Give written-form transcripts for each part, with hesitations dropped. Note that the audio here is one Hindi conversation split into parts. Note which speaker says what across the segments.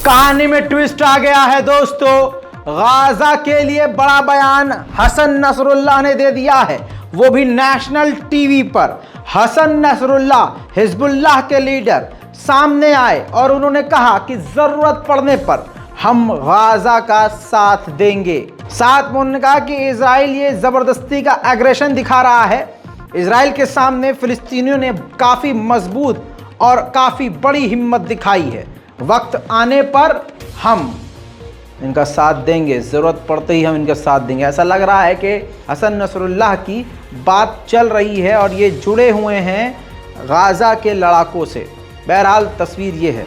Speaker 1: कहानी में ट्विस्ट आ गया है दोस्तों। गाजा के लिए बड़ा बयान हसन नसरुल्लाह ने दे दिया है, वो भी नेशनल टीवी पर। हसन नसरुल्लाह हिजबुल्लाह के लीडर सामने आए और उन्होंने कहा कि जरूरत पड़ने पर हम गाजा का साथ देंगे। साथ में उन्होंने कहा कि इजराइल ये जबरदस्ती का एग्रेशन दिखा रहा है। इजराइल के सामने फिलिस्तीनियों ने काफी मजबूत और काफी बड़ी हिम्मत दिखाई है। वक्त आने पर हम इनका साथ देंगे, ज़रूरत पड़ते ही हम इनका साथ देंगे। ऐसा लग रहा है कि हसन नसरुल्लाह की बात चल रही है और ये जुड़े हुए हैं गाजा के लड़ाकों से। बहरहाल तस्वीर ये है।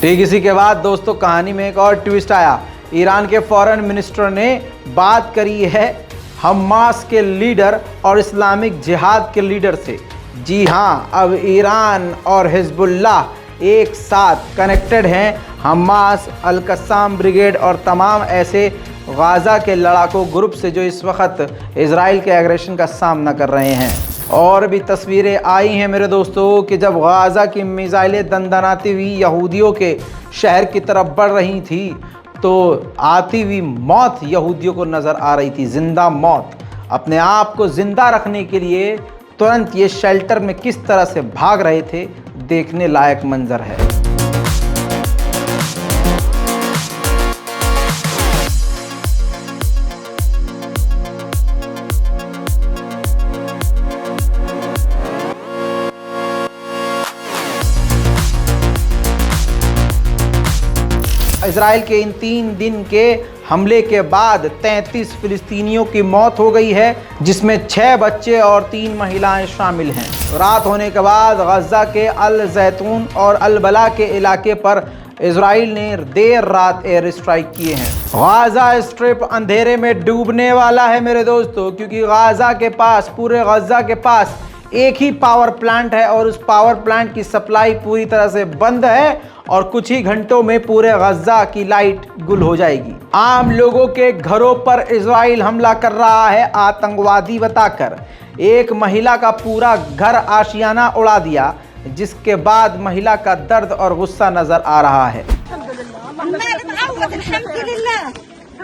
Speaker 1: ठीक इसी के बाद दोस्तों कहानी में एक और ट्विस्ट आया। ईरान के फॉरेन मिनिस्टर ने बात करी है हमास के लीडर और इस्लामिक जिहाद के लीडर से। जी हाँ, अब ईरान और हिजबुल्लाह एक साथ कनेक्टेड हैं। हमास, अल कस्साम ब्रिगेड और तमाम ऐसे गाजा के लड़ाकों ग्रुप से जो इस वक्त इजराइल के एग्रेशन का सामना कर रहे हैं। और भी तस्वीरें आई हैं मेरे दोस्तों कि जब गाजा की मिसाइलें दंदनाती हुई यहूदियों के शहर की तरफ बढ़ रही थी तो आती हुई मौत यहूदियों को नज़र आ रही थी, जिंदा मौत। अपने आप को ज़िंदा रखने के लिए तुरंत ये शेल्टर में किस तरह से भाग रहे थे, देखने लायक मंजर है। इजराइल के इन 3 दिन के हमले के बाद 33 फिलिस्तीनियों की मौत हो गई है, जिसमें 6 बच्चे और 3 महिलाएं शामिल हैं। रात होने के बाद गाजा के अल जैतून और अल बला के इलाके पर इजराइल ने देर रात एयर स्ट्राइक किए हैं। गाजा स्ट्रिप अंधेरे में डूबने वाला है मेरे दोस्तों, क्योंकि गाजा के पास, पूरे गाजा के पास एक ही पावर प्लांट है और उस पावर प्लांट की सप्लाई पूरी तरह से बंद है और कुछ ही घंटों में पूरे गाजा की लाइट गुल हो जाएगी। आम लोगों के घरों पर इजराइल हमला कर रहा है आतंकवादी बताकर। एक महिला का पूरा घर आशियाना उड़ा दिया, जिसके बाद महिला का दर्द और गुस्सा नजर आ रहा है।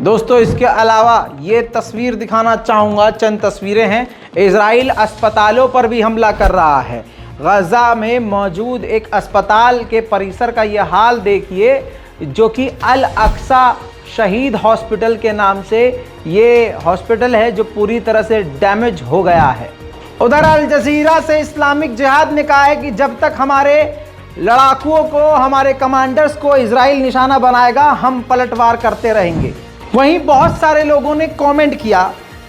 Speaker 1: दोस्तों इसके अलावा ये तस्वीर दिखाना चाहूँगा, चंद तस्वीरें हैं। इजराइल अस्पतालों पर भी हमला कर रहा है। गाजा में मौजूद एक अस्पताल के परिसर का ये हाल देखिए, जो कि अल अक्सा शहीद हॉस्पिटल के नाम से ये हॉस्पिटल है, जो पूरी तरह से डैमेज हो गया है। उधर अल जजीरा से इस्लामिक जिहाद ने कहा है कि जब तक हमारे लड़ाकुओं को, हमारे कमांडर्स को इजराइल निशाना बनाएगा, हम पलटवार करते रहेंगे। वहीं बहुत सारे लोगों ने कमेंट किया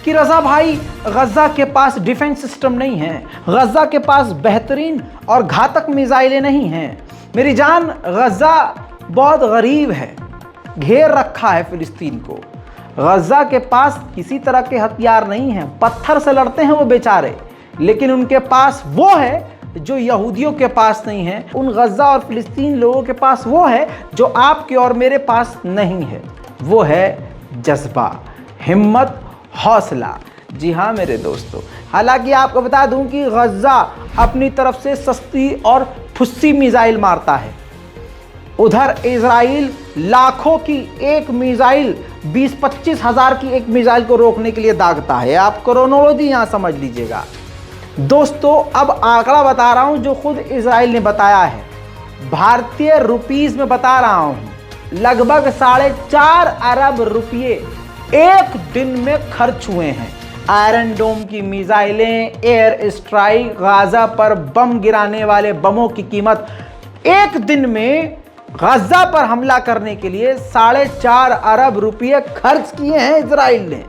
Speaker 1: कि रज़ा भाई, गाजा के पास डिफेंस सिस्टम नहीं है, गाजा के पास बेहतरीन और घातक मिसाइलें नहीं हैं। मेरी जान, गाजा बहुत गरीब है, घेर रखा है फिलिस्तीन को। गाजा के पास किसी तरह के हथियार नहीं हैं, पत्थर से लड़ते हैं वो बेचारे, लेकिन उनके पास वो है जो यहूदियों के पास नहीं है। उन गाजा और फिलिस्तीन लोगों के पास वो है जो आपके और मेरे पास नहीं है। वो है जज्बा, हिम्मत, हौसला। जी हाँ मेरे दोस्तों, हालांकि आपको बता दूं कि गज़ा अपनी तरफ से सस्ती और फुस्सी मिसाइल मारता है, उधर इजराइल लाखों की एक मिसाइल, 20-25 हज़ार की एक मिसाइल को रोकने के लिए दागता है। आप क्रोनोलॉजी यहाँ समझ लीजिएगा दोस्तों। अब आंकड़ा बता रहा हूँ जो खुद इजराइल ने बताया है, भारतीय रुपीस में बता रहा हूँ, लगभग 4.5 अरब रुपये एक दिन में खर्च हुए हैं। आयरन डोम की मिसाइलें, एयर स्ट्राइक, गाजा पर बम गिराने वाले बमों की कीमत एक दिन में गाजा पर हमला करने के लिए 4.5 अरब रुपये खर्च किए हैं इजराइल ने।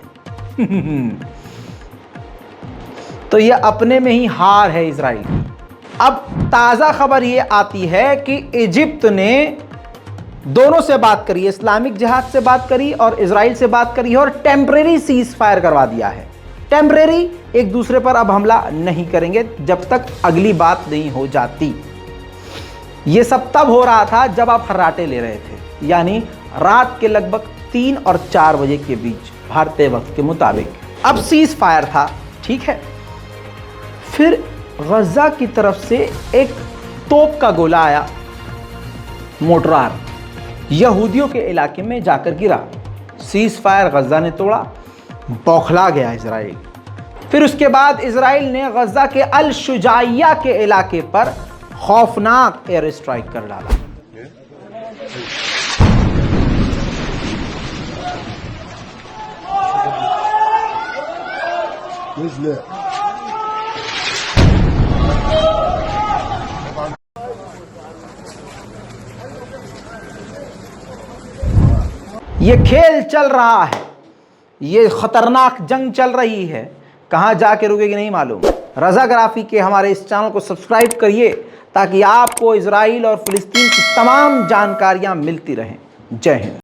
Speaker 1: तो यह अपने में ही हार है इजराइल। अब ताज़ा खबर यह आती है कि इजिप्ट ने दोनों से बात करी, इस्लामिक जिहाद से बात करी और इजराइल से बात करी है और टेम्परेरी सीज फायर करवा दिया है। टेम्परेरी, एक दूसरे पर अब हमला नहीं करेंगे जब तक अगली बात नहीं हो जाती। ये सब तब हो रहा था जब आप खर्राटे ले रहे थे, यानी रात के लगभग 3 और 4 बजे के बीच भारतीय वक्त के मुताबिक। अब सीज फायर था, ठीक है। फिर गज़ा की तरफ से एक तोप का गोला आया, मोटरार, यहूदियों के इलाके में जाकर गिरा। सीज फायर गज़ा ने तोड़ा, बौखला गया इजराइल। फिर उसके बाद इजराइल ने गज़ा के अल शुजाइया के इलाके पर खौफनाक एयर स्ट्राइक कर डाला। ये खेल चल रहा है, ये खतरनाक जंग चल रही है, कहां जाके रुकेगी नहीं मालूम। रज़ाग्राफी के हमारे इस चैनल को सब्सक्राइब करिए ताकि आपको इजराइल और फिलिस्तीन की तमाम जानकारियां मिलती रहें। जय हिंद।